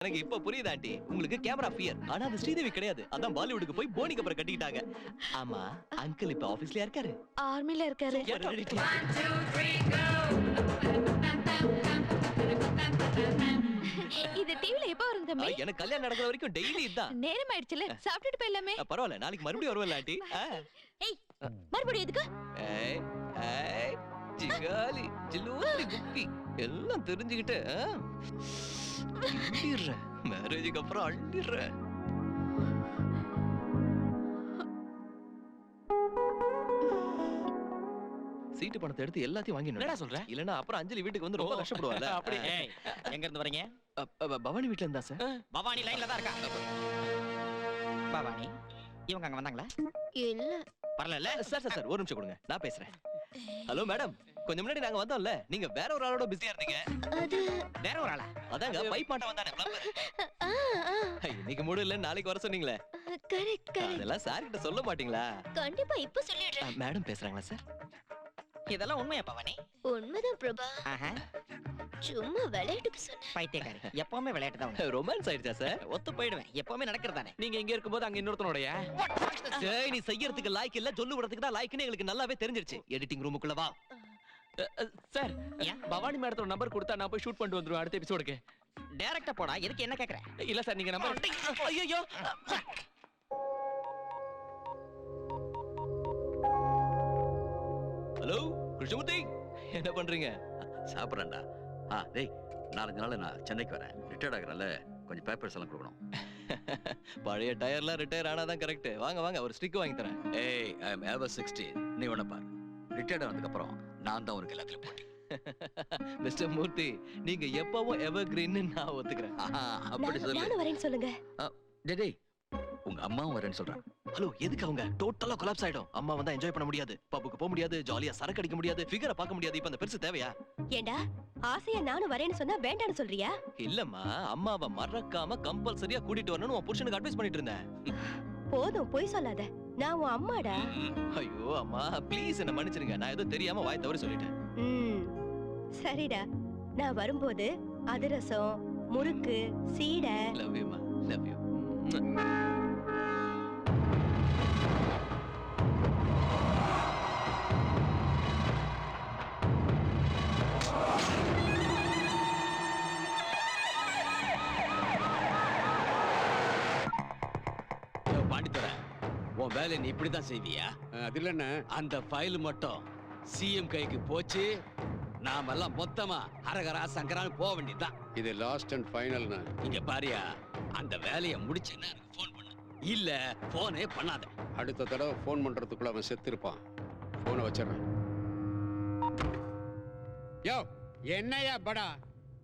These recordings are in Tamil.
எனக்கு இப்ப புரியுது ஆண்டி, உங்களுக்கு கேமரா ஃபியர். ஆனா அது ஸ்ரீதேவி கிடையாது. அதான் பாலிவுட்க்கு போய் போனிக்கு அப்புறம் கட்டிக்கிட்டாங்க. ஆமா, அங்கிள் இப்ப ஆபீஸ்ல இருக்காரு. ஆர்மில இருக்காரு. இது டிவில எப்ப வரும் தம்பி? எனக்கு கல்யாணம் நடக்கிற வரைக்கும் டெய்லி இதான். நேரம் ஆயிடுச்சுல, சாப்பிட்டுட்டு போயிடலாமே. பரவாயில்ல, நாளைக்கு மறுபடியும் வருவல ஆண்டி. ஏய், மறுபடியும் எதுக்கு? ஏய் ஏய் ஜிகாலி ஜிலூலி குப்பி எல்லாம் தெரிஞ்சுக்கிட்டு அள்ளிடுறேன். மேரேஜுக்கு அப்புறம் அள்ளிடுறேன். சீட்டு பணத்தை எடுத்து எல்லாத்தையும் வாங்கிடணும். என்னடா சொல்ற? இல்லனா அப்புறம் அஞ்சலி வீட்டுக்கு வந்து ரொம்ப கஷ்டப்படுவாங்க. அப்படி எங்க இருந்து வரீங்க? பவானி வீட்ல இருந்தா சார். பவானி லைன்ல தான் இருக்கா. பவானி இவங்க அங்க வந்தாங்களா? இல்ல. வரல. சார் சார் சார் ஒரு நிமிஷம் கொடுங்க, நான் பேசுறேன். ஹலோ மேடம், கொஞ்சம் முன்னாடி நாங்க வந்தோம்ல, நீங்க வேற ஒரு ஆளோட பிஸியா இருந்தீங்க. அது வேற ஒரு ஆளா? அதாங்க பைப் மாட்ட வந்தானே பிளம்பர். இன்னைக்கு மூடு இல்ல, நாளைக்கு வர சொன்னீங்களே. கரெக்ட். அதெல்லாம் சார் கிட்ட சொல்ல மாட்டீங்களா? கண்டிப்பா இப்ப சொல்லிடுறேன். மேடம் பேசுறாங்களா சார்? இதெல்லாம் உண்மையா பவானி? உண்மைதான் பிரபா. சும்மா விளையாட்டுக்கு சொன்னேன். பைத்தியக்காரி, எப்பவுமே விளையாட்டு தான். ரொமான்ஸ் ஆயிடுச்சா சார்? ஒத்து போயிடுவேன், எப்பவுமே நடக்கிறதானே. நீங்க இங்க இருக்கும்போது அங்க இன்னொருத்தனோடயா? ஏய், நீ செய்யறதுக்கு லாய்க்கு இல்ல, சொல்லு விடுறதுக்கு தான் லாய்க்குன்னு எங்களுக்கு நல்லாவே தெரிஞ்சிருச்சு. எடிட்டிங் ரூமுக்குள்ள வா. சார், பவானி மேடத்தோட நம்பர் கொடுத்தா நான் போய் ஷூட் பண்ணிட்டு வந்துருவேன் அடுத்த எபிசோடுக்கு. டைரக்டா போடா, எதுக்கு என்ன கேக்குற? இல்ல சார், நீங்க நம்பர். ஐயோ, ஹலோ கிருஷ்ணமூர்த்தி, என்ன பண்றீங்க? சாப்பிட்றேன்டா. டேய், 4 நாள் நான் சென்னைக்கு வரேன். ரிட்டையர்ட் ஆகிறனால கொஞ்சம் பேப்பர்ஸ் எல்லாம் கொடுக்கணும். பழைய டயர்லாம் ரிட்டையர் ஆனாதான் கரெக்ட். வாங்க வாங்க, ஒரு ஸ்டிக் வாங்கி தரேன். ஏய், ஐ அம் எவர் 60. நீ ஒண்ணு பாரு, ரிட்டையர்ட் ஆனதுக்கு அப்புறம் நான் தான் உனக்கு எல்லாத்துலயும் போட்டி. மிஸ்டர் மூர்த்தி, நீங்க எப்பவும் எவர் கிரீன்னு நான் ஒத்துக்கிறேன். அப்படி சொல்லு. நானும் வரேன்னு சொல்லுங்க. டேய், உங்க அம்மாவும் வரேன்னு சொல்றான். ஹலோ, எதுக்கு அவங்க டோட்டலா கொலாப்ஸ் ஆயிடும். அம்மா வந்தா என்ஜாய் பண்ண முடியாது, பப்புக்கு போக முடியாது, ஜாலியா சரக்கு அடிக்க முடியாது, ஃபிகரை பார்க்க முடியாது. இப்ப அந்த பெருசு தேவையா? ஏண்டா ஆசையா நானும் வரேன்னு சொன்னா வேண்டான்னு சொல்றியா? இல்லம்மா, அம்மாவை மறக்காம கம்பல்சரியா கூட்டிட்டு வரணும்னு உன் புருஷனுக்கு அட்வைஸ் பண்ணிட்டு இருந்தேன். போதும், பொய் சொல்லாத. நான் உன் அம்மாடா. ஐயோ அம்மா, ப்ளீஸ் என்ன மன்னிச்சிருங்க. நான் ஏதோ தெரியாம வாய் தவறி சொல்லிட்டேன். சரிடா, நான் வரும்போது அதிரசம், முறுக்கு, சீடை. லவ் யூ மா, லவ் யூ. உன் வேலை நீ இப்படிதான் செய்வியா? அது இல்லண்ணா, அந்த ஃபைல் மட்டும் சிஎம் கைக்கு போச்சு, நாமெல்லாம் மொத்தமா அரகரா சங்கரான்னு போக வேண்டியதுதான். இது லாஸ்ட் அண்ட் ஃபைனல்ண்ணா. இங்க பாரியா, அந்த வேலையை முடிச்சேன்னா எனக்கு ஃபோன் பண்ணு. இல்ல போனே பண்ணாத. அடுத்த தடவை ஃபோன் பண்றதுக்குள்ள அவன் செத்து இருப்பான். போனை வச்சிடறேன். யோ, என்னையா படா?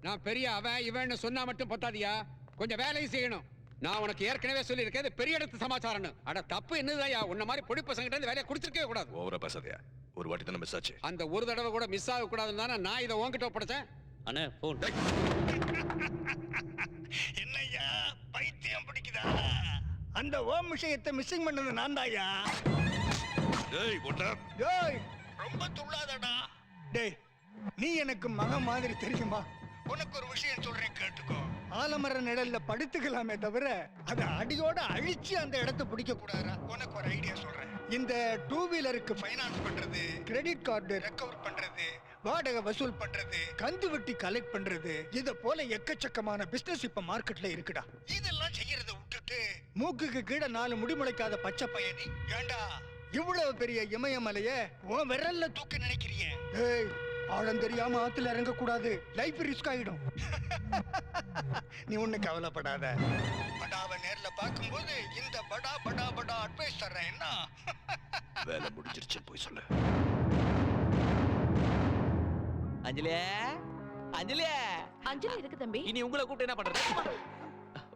நான் பெரிய அவன் இவன்னு சொன்னா மட்டும் பத்தாதியா, கொஞ்சம் வேலையும் செய்யணும். நான் உனக்கு ஏற்கனவே சொல்லியிருக்கேன், இது பெரிய இடத்து சமாச்சாரம்னு. அட தப்பு என்னதாயா, உன்ன மாதிரி பொடி பசங்கிட்ட இருந்து வேலையை குடிச்சிருக்கவே கூடாது. ஓவரா பேசாதயா, ஒரு வாட்டி தானே மிஸ் ஆச்சு. அந்த ஒரு தடவை கூட மிஸ் ஆக கூடாதுன்னு தானே நான் இதை உன்கிட்ட ஒப்படைச்சேன். அண்ணே போன். என்னய்யா பைத்தியம் பிடிக்குதா? அந்த ஓம் விஷயத்தை மிஸ்ஸிங் பண்ணது நான் தாயா. டேய் கொண்டா, டேய் ரொம்ப துள்ளாதடா. டேய், நீ எனக்கு மகன் மாதிரி தெரியுமா? உனக்கு ஒரு விஷயம் சொல்றேன், கேட்டுக்கோ. ஆலமர நிழல்ல படுத்துக்கலாமே தவிர அதை அடியோட அழிச்சு அந்த இடத்தை பிடிக்க கூடாதா? உனக்கு ஒரு ஐடியா சொல்றேன். இந்த 2 வீலருக்கு ஃபைனான்ஸ் பண்றது, கிரெடிட் கார்டு ரெக்கவர் பண்றது, வாடகை வசூல் பண்றது, கந்து வட்டி கலெக்ட் பண்றது, இத போல எக்கச்சக்கமான பிசினஸ் இப்ப மார்க்கெட்ல இருக்குடா. இதெல்லாம் செய்யறத விட்டுட்டு மூக்குக்கு கீழே 4 முடி முளைக்காத பச்சை பையனி ஏண்டா இவ்வளவு பெரிய இமயமலைய உன் விரல்ல தூக்க நினைக்கிறியே? ஏய், ஆழம் தெரியாம ஆத்துல இறங்க கூடாது, லைஃப் ரிஸ்க் ஆயிடும். நீ ஒண்ணு கவலைப்படாத. படாவை நேர்ல பாக்கும்போது இந்த படா படா படா அட்வைஸ் தர்றேன். என்ன வேலை முடிஞ்சிருச்சு போய் சொல்லு. அஞ்சலியே, அஞ்சலியே. அஞ்சலி இருக்கு தம்பி. இனி உங்களை கூப்பிட்டு என்ன பண்றது?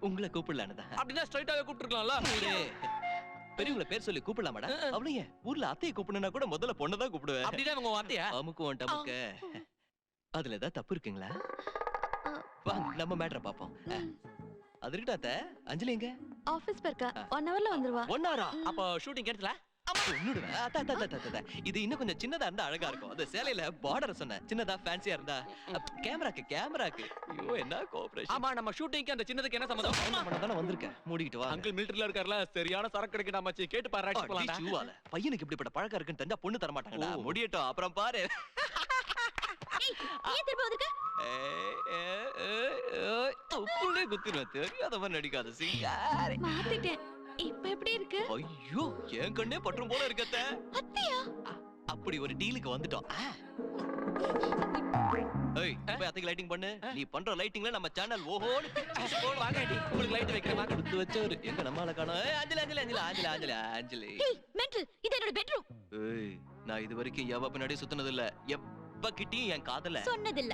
உங்களை கூப்பிடலான்னு தான். அப்படின்னா ஸ்ட்ரைட்டாவே கூப்பிட்டுருக்கலாம்ல. பெரியவங்கள பேர் சொல்லி கூப்பிடலாமாடா? அவளையே ஊர்ல அத்தையை கூப்பிடணும்னா கூட முதல்ல பொண்ணதான் கூப்பிடுவேன். அப்படிதான் உங்க அத்தையா? அமுக்குவோம் டமுக்க. அதுல ஏதாவது தப்பு இருக்குங்களா? வாங்க நம்ம மேட்டரை பாப்போம். அது இருக்கட்டும் அத்தை. அஞ்சலி எங்க? ஆபீஸ் பர்க்கா 1 ஹவர்ல வந்துருவா. 1 ஹவரா? அப்ப ஷூட்டிங் கேட்கல. கொன்னுடுவேன். அத்தா, அத்தா, அத்தா, அத்தா. இது இன்னும் கொஞ்சம் சின்னதா இருந்தா அழகா இருக்கும். அந்த சேலையில பார்டர் சொன்னேன், சின்னதா ஃபேன்சியா இருந்தா. கேமராக்கு. ஐயோ என்ன கோஆபரேஷன். ஆமா நம்ம ஷூட்டிங்க்கு அந்த சின்னதுக்கு என்ன சம்பந்தம்? பண்ணதானே வந்திருக்கேன். மூடிக்கிட்டு வா. அங்கிள் மிலிட்டரில இருக்கார்ல, சரியான சரக்கு கிடைக்கடா மச்சி. கேட்டு பாரு, அடிச்சு போலாம்டா. பையனுக்கு இப்படிப்பட்ட பழக்கம் இருக்குன்னு தெரிஞ்சா பொண்ணு தர மாட்டாங்கடா. முடியட்டும், அப்புறம் பாரு. ஏன் திரும்ப வந்திருக்க? உப்புள்ளே குத்திடுவேன். தெரியாதவன் நடிக்காத சிங்காரி. மாத்திட்டேன். இப்ப எப்படி இருக்கு? ஐயோ, என் கண்ணே பற்றும் போல இருக்கத்த. அத்தையா? அப்படி ஒரு டீலுக்கு வந்துட்டோம். ஏய், போய் அத்தைக்கு லைட்டிங் பண்ணு. நீ பண்ற லைட்டிங்ல நம்ம சேனல் ஓஹோன்னு போன் வாங்கடி, உங்களுக்கு லைட் வைக்கிறேன். வாங்க. கொடுத்து வச்சவரு எங்க நம்மால காணோம். ஏய், அஞ்சலி. ஏய், மென்டல். இது என்னோட பெட்ரூம். ஏய், நான் இது வரைக்கும் எவ பின்னாடி சுத்தினது இல்ல. எப்ப கிட்டயும் என் காதல சொன்னதில்ல.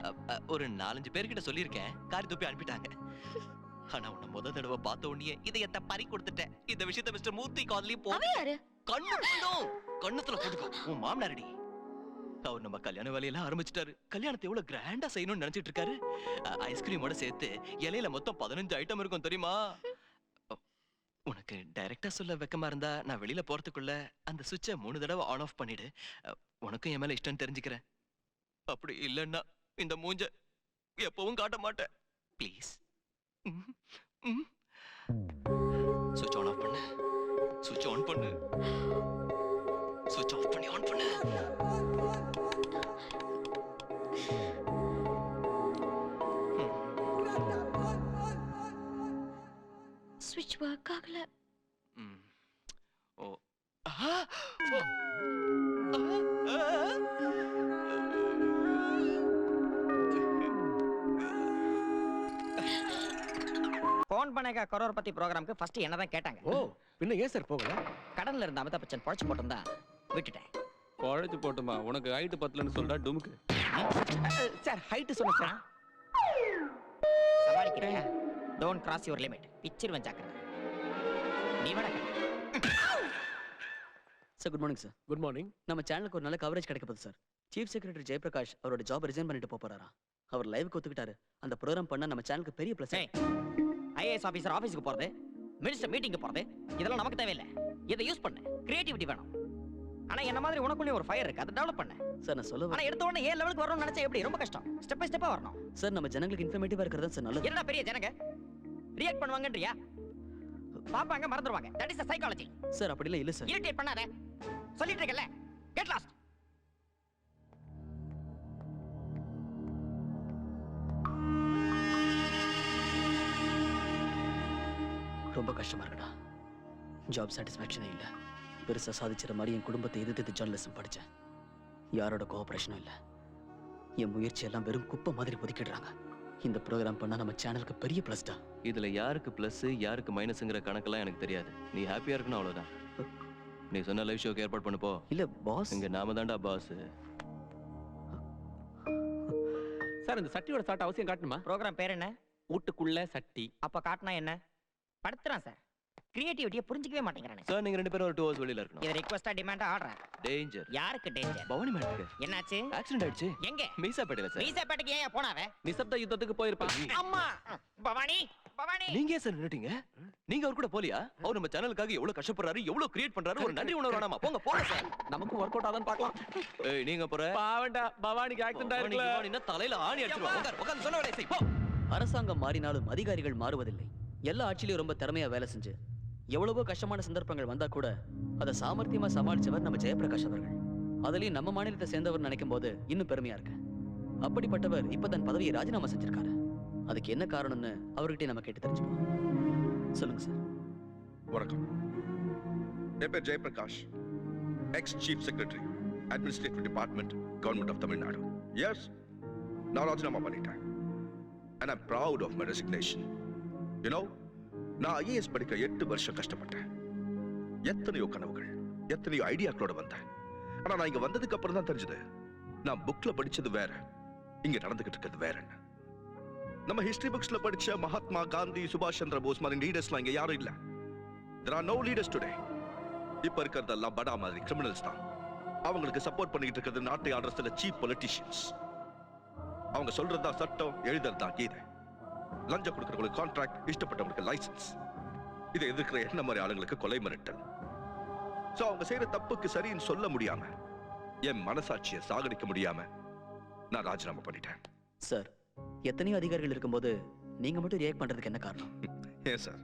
ஒரு 4-5 பேர்கிட்ட சொல்லியிருக்கேன். காரி துப்பி அனுப்பிட்டாங்க. ஆனா உன்னை முத தடவை பார்த்த உடனே இதயத்தை பறி கொடுத்துட்டேன். இந்த விஷயத்தை மிஸ்டர் மூர்த்தி காதலி போ. அவன் யாரு? கண்ணுத்துல போட்டுக்கோ. உன் மாமனாரடி. அவர் நம்ம கல்யாண வேலையெல்லாம் ஆரம்பிச்சிட்டாரு. கல்யாணத்தை எவ்வளவு கிராண்டா செய்யணும்னு நினைச்சிட்டு இருக்காரு. ஐஸ்கிரீமோட சேர்த்து இலையில மொத்தம் 15 ஐட்டம் இருக்கும் தெரியுமா? உனக்கு டைரக்டா சொல்ல வெக்கமா இருந்தா நான் வெளியில போறதுக்குள்ள அந்த சுவிட்சை 3 தடவை ஆன் ஆஃப் பண்ணிடு. உனக்கும் என் மேல இஷ்டம் தெரிஞ்சுக்கிறேன். அப்படி இல்லைன்னா இந்த மூஞ்ச எப்பவும் காட்ட மாட்டேன். ப்ளீஸ். சுவிட்ச் ஆன் ஆஃப் பண்ணு. சுவிட்ச் ஆன் பண்ணு. சுவிட்ச் ஆஃப் பண்ணி ஆன் பண்ணு. ஸ்விட்ச் வொர்க் ஆகல. ஓ. போன் பண்ணேங்க கரோர் பத்தி ப்ரோகிராமுக்கு ஃபர்ஸ்ட் என்னதான் கேட்டாங்க. ஓ, பின்ன ஏன் சார் போகல? கடன்ல இருந்த அமிதாப் பச்சன் பொழைச்சு போட்டும் தான் விட்டுட்டேன். குழைச்சு போட்டுமா, உனக்கு ஹைட் பத்தலன்னு சொல்றா டுமுக்கு. சார் ஹைட் சொன்னேன் சார். சமாளிக்கிறீங்க. Don't cross your limit. பிச்சிருவன் ஜாக்கிரதை. நீ வணக்கம் sir. Good morning sir. Good morning. நம்ம சேனலுக்கு ஒரு நல்ல கவரேஜ் கிடைக்க போகுது சார். சீஃப் செக்ரட்டரி ஜெயபிரகாஷ் அவரோட ஜாப் ரிசைன் பண்ணிட்டு போறாராம். அவர் லைவுக்கு ஒத்துக்கிட்டாரு. அந்த ப்ரோகிராம் பண்ணா நம்ம சேனலுக்கு பெரிய பிளஸ். ஐஏஎஸ் ஆபீசர் ஆபீஸ்க்கு போறது, மினிஸ்டர் மீட்டிங்க்கு போறது, இதெல்லாம் நமக்கு தேவையில்லை. இதை யூஸ் பண்ணு. கிரியேட்டிவிட்டி வேணும். ஆனா என்ன மாதிரி உனக்குள்ளே ஒரு ஃபயர் இருக்கு, அதை டெவலப் பண்ணு. சார் நான் சொல்ல ஆனா எடுத்த உடனே ஏ லெவலுக்கு வரணும்னு நினைச்சா எப்படி? ரொம்ப கஷ்டம். ஸ்டெப் பை ஸ்டெப்பா வரணும். சார் நம்ம ஜனங்களுக்கு இன்ஃபர்மேட்டிவா இருக்கிறது சார் நல்லது. என்னடா பெரிய ஜனங்க ரியாக்ட் பண்ணுவாங்கன்றியா? பாப்பாங்க மறந்துடுவாங்க. That is the psychology. Sir அப்படிலாம் இல்ல சார். இரிட்டேட் பண்ணாத. சொல்லிட்டு இருக்கல. Get lost. ரொம்ப கஷ்டமா இருக்குடா. ஜாப் சாட்டிஸ்ஃபேக்ஷனே இல்ல. பெருசா சாதிச்சிற மாதிரி என் குடும்பத்தை எதிர்த்து ஜர்னலிசம் படிச்சேன். யாரோட கோஆபரேஷனும் இல்ல. என் முயற்சி எல்லாம் வெறும் குப்பை மாதிரி ஒதுக்கிடுறாங்க. இந்த ப்ரோகிராம் பண்ணா நம்ம சேனலுக்கு பெரிய பிளஸ் தான். இதுல யாருக்கு பிளஸ் யாருக்கு மைனஸ்ங்கிற கணக்கெல்லாம் எனக்கு தெரியாது. நீ ஹாப்பியா இருக்கணும் அவ்வளவுதான். நீ சொன்ன லைவ் ஷோக்கு ஏற்பாடு பண்ணு போ. இல்ல பாஸ், இங்க நாம தான்டா பாஸ். சார் இந்த சட்டியோட சாட் அவசியம் காட்டணுமா? ப்ரோகிராம் பேர் என்ன? வீட்டுக்குள்ள சட்டி. அப்ப காட்டினா என்ன? படுத்துறான் சார். கிரியேட்டிவிட்டியை புரிஞ்சிக்கவே மாட்டேங்கிறானே. சார் நீங்க 2 பேரும் ஒரு 2 hours வெளியில இருக்கணும். இது ரிக்வெஸ்டா டிமாண்டா ஆர்டரா? டேஞ்சர். யாருக்கு டேஞ்சர்? பவானி மேடத்துக்கு. என்னாச்சு? ஆக்சிடென்ட் ஆயிடுச்சு. எங்க? மீசாப்பேட்டையில சார். மீசாப்பேட்டைக்கு ஏன் போனாவே? நிசப்த யுத்தத்துக்கு போயிருப்பான். அம்மா பவானி, பவானி. நீங்க ஏன் சார் நின்னுட்டீங்க? நீங்க அவர் கூட போலியா? அவர் நம்ம சேனலுக்காக எவ்வளவு கஷ்டப்படுறாரு, எவ்வளவு கிரியேட் பண்றாரு. ஒரு நன்றி உணர்வு வேணாமா? போங்க போங்க சார். நமக்கு ஒர்க் அவுட் ஆதான்னு பார்க்கலாம். ஏய் நீங்க போற. பாவண்டா பவானிக்கு ஆக்சிடென்ட் ஆயிருக்குல. பவானினா தலையில ஆணி அடிச்சிருவா. உட்கார்ந்து சொன்ன வேலையை செய் போ. அரசாங்கம் மாறினாலும் அதிகாரிகள் மாறுவதில்லை. எல்லா ஆட்சியிலும் ரொம்ப திறமையா வேலை செஞ்சு எவ்வளவோ கஷ்டமான சந்தர்ப்பங்கள் வந்தா கூட அதை சாமர்த்தியமா சமாளிச்சவர் நம்ம ஜெயபிரகாஷ் அவர்கள். அதுலயும் நம்ம மாநிலத்தை சேர்ந்தவர் நினைக்கும் போது இன்னும் பெருமையா இருக்கு. அப்படிப்பட்டவர் இப்ப தன் பதவியை ராஜினாமா செஞ்சிருக்காரு. அதுக்கு என்ன காரணம்னு அவர்கிட்ட நம்ம கேட்டு தெரிஞ்சுப்போம். சொல்லுங்க சார். வணக்கம். என் பேர் Jayaprakash, ex chief secretary, administrative department, government of Tamil Nadu. Yes, நான் ராஜினாமா பண்ணிட்டேன். And I'm proud of my resignation. You know, நான் ஐஏஎஸ் படிக்க 8 வருஷம் கஷ்டப்பட்டேன். எத்தனையோ கனவுகள், எத்தனையோ ஐடியாக்களோட வந்தேன். ஆனா நான் இங்க வந்ததுக்கு அப்புறம் தான் தெரிஞ்சது, நான் புக்ல படிச்சது வேற, இங்க நடந்துகிட்டு இருக்கிறது வேறன்னு. நம்ம ஹிஸ்டரி புக்ஸ்ல படிச்ச மகாத்மா காந்தி, சுபாஷ் சந்திர போஸ் மாதிரி லீடர்ஸ்லாம் இங்க யாரும் இல்ல. There are no leaders today. இப்ப இருக்கிறதெல்லாம் படா மாதிரி கிரிமினல்ஸ் தான். அவங்களுக்கு சப்போர்ட் பண்ணிட்டு இருக்கிறது நாட்டை ஆடுற சில சீப் பொலிட்டிஷியன்ஸ். அவங்க சொல்றதா சட்டம், எழுதுறதா கீதை. லஞ்சம் கொடுக்கறவங்களுக்கு கான்ட்ராக்ட், இஷ்டப்பட்டவங்களுக்கு லைசன்ஸ். இதை எதிர்க்கிற என்ன மாதிரி ஆளுங்களுக்கு கொலை மிரட்டல். சோ அவங்க செய்யற தப்புக்கு சரின்னு சொல்ல முடியாம என் மனசாட்சியை சாகடிக்க முடியாம நான் ராஜினாமா பண்ணிட்டேன். சார், எத்தனையோ அதிகாரிகள் இருக்கும்போது நீங்க மட்டும் ரியாக்ட் பண்றதுக்கு என்ன காரணம்? ஏன் சார்